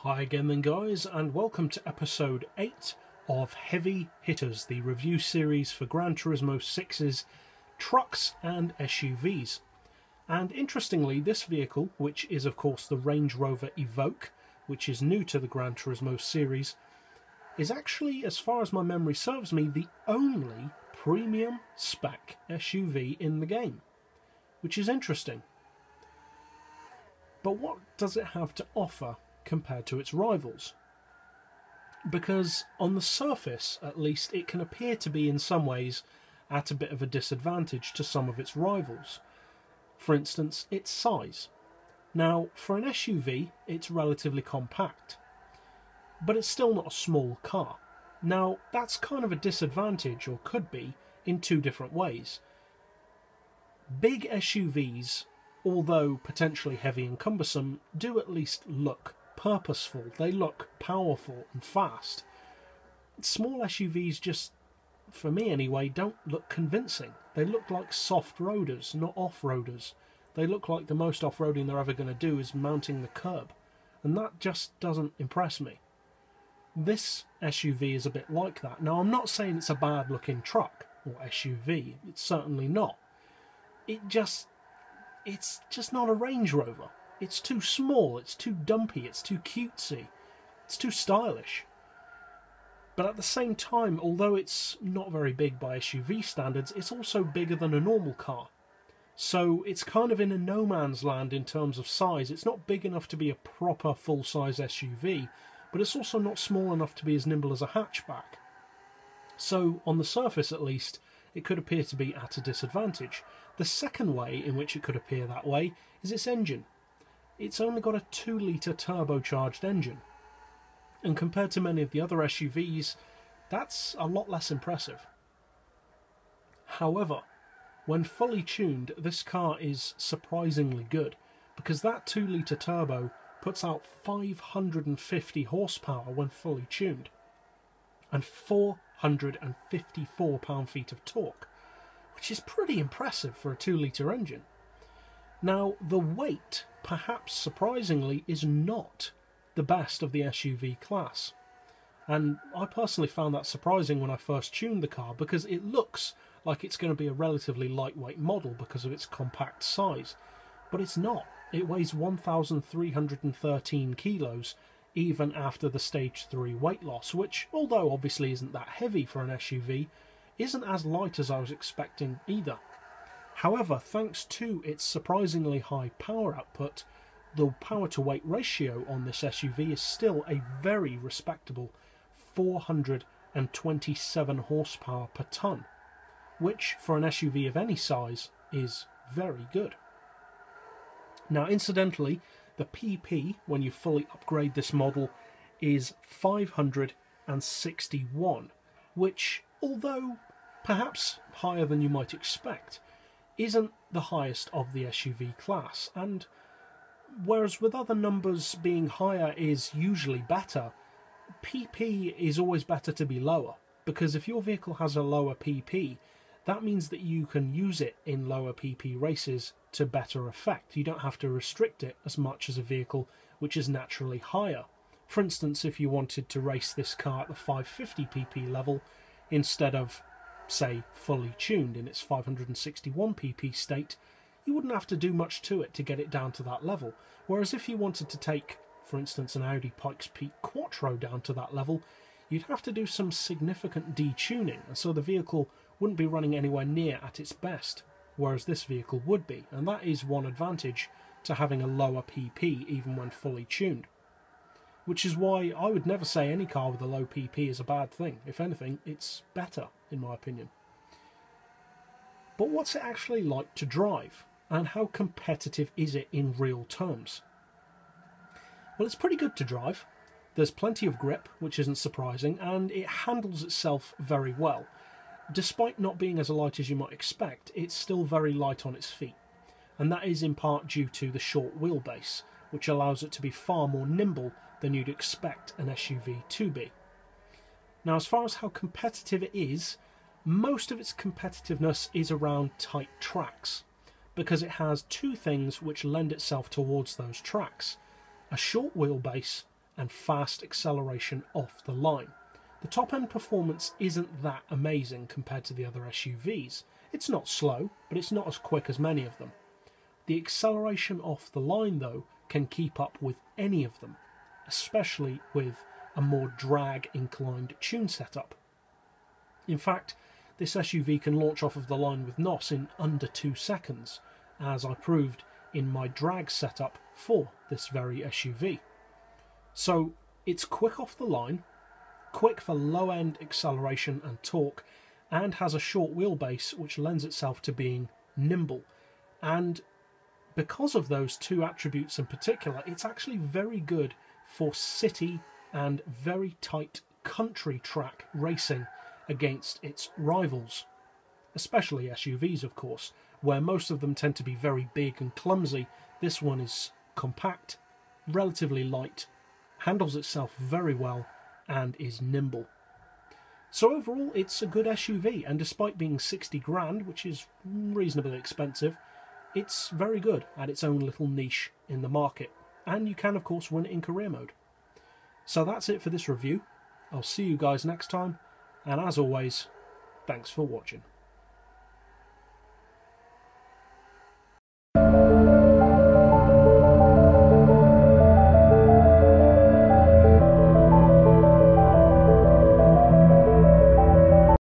Hi again then guys, and welcome to episode 8 of Heavy Hitters, the review series for Gran Turismo 6's trucks and SUVs. And interestingly, this vehicle, which is of course the Range Rover Evoque, which is new to the Gran Turismo series, is actually, as far as my memory serves me, the only premium spec SUV in the game, which is interesting. But what does it have to offer compared to its rivals? Because on the surface, at least, it can appear to be in some ways at a bit of a disadvantage to some of its rivals. For instance, its size. Now, for an SUV, it's relatively compact, but it's still not a small car. Now, that's kind of a disadvantage, or could be, in two different ways. Big SUVs, although potentially heavy and cumbersome, do at least look purposeful. They look powerful and fast. Small SUVs just, for me anyway, don't look convincing. They look like soft roaders, not off-roaders. They look like the most off-roading they're ever going to do is mounting the curb, and that just doesn't impress me. This SUV is a bit like that. Now, I'm not saying it's a bad looking truck or SUV, it's certainly not. It's just not a Range Rover. It's too small, it's too dumpy, it's too cutesy, it's too stylish. But at the same time, although it's not very big by SUV standards, it's also bigger than a normal car. So it's kind of in a no man's land in terms of size. It's not big enough to be a proper full-size SUV, but it's also not small enough to be as nimble as a hatchback. So, on the surface at least, it could appear to be at a disadvantage. The second way in which it could appear that way is its engine. It's only got a 2-litre turbocharged engine, and compared to many of the other SUVs, that's a lot less impressive. However, when fully tuned, this car is surprisingly good, because that 2-litre turbo puts out 550 horsepower when fully tuned, and 454 pound-feet of torque, which is pretty impressive for a 2-litre engine. Now, the weight, perhaps surprisingly, is not the best of the SUV class. And I personally found that surprising when I first tuned the car, because it looks like it's going to be a relatively lightweight model because of its compact size. But it's not. It weighs 1,313 kilos, even after the Stage 3 weight loss, which, although obviously isn't that heavy for an SUV, isn't as light as I was expecting either. However, thanks to its surprisingly high power output, the power-to-weight ratio on this SUV is still a very respectable 427 horsepower per tonne, which, for an SUV of any size, is very good. Now, incidentally, the PP, when you fully upgrade this model, is 561, which, although perhaps higher than you might expect, isn't the highest of the SUV class. And whereas with other numbers being higher is usually better, PP is always better to be lower, because if your vehicle has a lower PP, that means that you can use it in lower PP races to better effect. You don't have to restrict it as much as a vehicle which is naturally higher. For instance, if you wanted to race this car at the 550 PP level instead of, say, fully tuned in its 561 PP state, you wouldn't have to do much to it to get it down to that level. Whereas if you wanted to take, for instance, an Audi Pikes Peak Quattro down to that level, you'd have to do some significant detuning, and so the vehicle wouldn't be running anywhere near at its best, whereas this vehicle would be, and that is one advantage to having a lower PP even when fully tuned. Which is why I would never say any car with a low PP is a bad thing. If anything, it's better, in my opinion. But what's it actually like to drive, and how competitive is it in real terms? Well, it's pretty good to drive. There's plenty of grip, which isn't surprising, and it handles itself very well. Despite not being as light as you might expect, it's still very light on its feet, and that is in part due to the short wheelbase, which allows it to be far more nimble than you'd expect an SUV to be. Now, as far as how competitive it is, most of its competitiveness is around tight tracks, because it has two things which lend itself towards those tracks: a short wheelbase and fast acceleration off the line. The top end performance isn't that amazing compared to the other SUVs. It's not slow, but it's not as quick as many of them. The acceleration off the line, though, can keep up with any of them, especially with a more drag-inclined tune setup. In fact, this SUV can launch off of the line with NOS in under 2 seconds, as I proved in my drag setup for this very SUV. So it's quick off the line, quick for low-end acceleration and torque, and has a short wheelbase which lends itself to being nimble. And because of those two attributes in particular, it's actually very good for city and very tight country track racing against its rivals, especially SUVs, of course, where most of them tend to be very big and clumsy. This one is compact, relatively light, handles itself very well, and is nimble. So overall, it's a good SUV, and despite being 60 grand, which is reasonably expensive, it's very good at its own little niche in the market, and you can of course win it in career mode. So that's it for this review. I'll see you guys next time, and as always, thanks for watching.